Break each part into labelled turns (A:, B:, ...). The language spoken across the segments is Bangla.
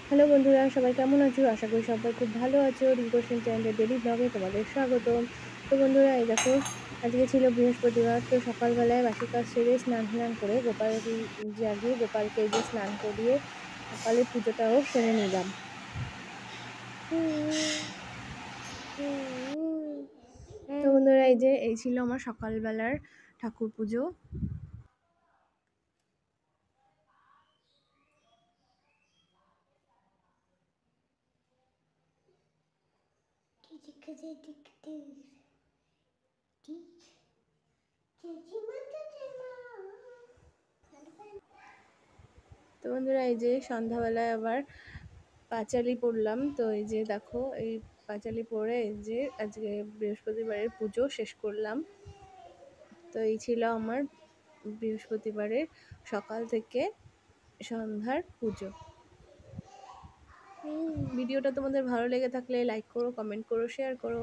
A: হ্যালো বন্ধুরা, সবাই কেমন আছো? আশা করি সবাই খুব ভালো আছো। রিঙ্কু সেন চ্যানেলের ডেইলি ব্লগে তোমাদের স্বাগতম। তো বন্ধুরা, এই দেখো, আজকে ছিল বৃহস্পতিবার। তো সকালবেলায় বাসি কাজ সেরে স্নান টান করে জাগিয়ে গোপালকে যে স্নান করিয়ে সকালে পুজোটাও সেরে নিলাম। তো বন্ধুরা, এই ছিল আমার সকালবেলার ঠাকুর পুজো। তো বন্ধুরা, এই যে সন্ধ্যাবেলায় আবার পাঁচালি পড়লাম। তো এই যে দেখো, এই পাঁচালি পড়ে এই যে আজকে বৃহস্পতিবারের পুজো শেষ করলাম। তো এই ছিল আমার বৃহস্পতিবারের সকাল থেকে সন্ধ্যার পুজো। ভিডিওটা তোমাদের ভালো লেগে থাকলে লাইক করো, কমেন্ট করো, শেয়ার করো।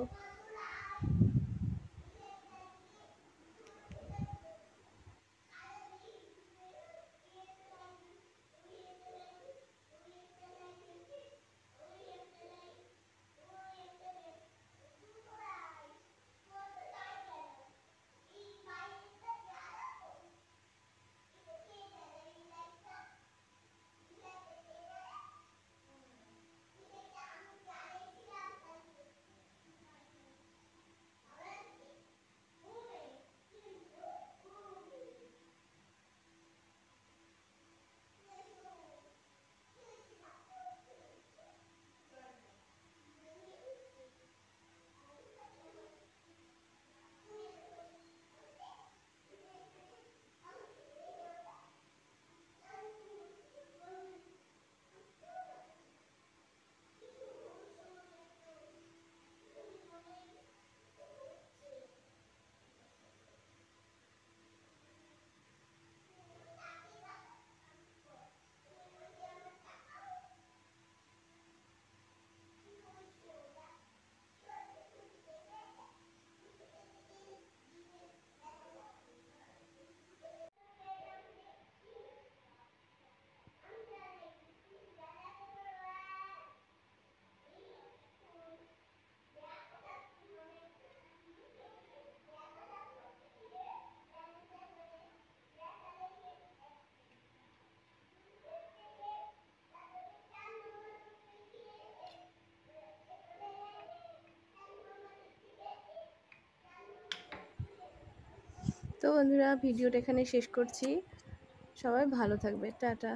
A: তো বন্ধুরা, ভিডিওটা এখানে শেষ করছি। সবাই ভালো থাকবে। টাটা।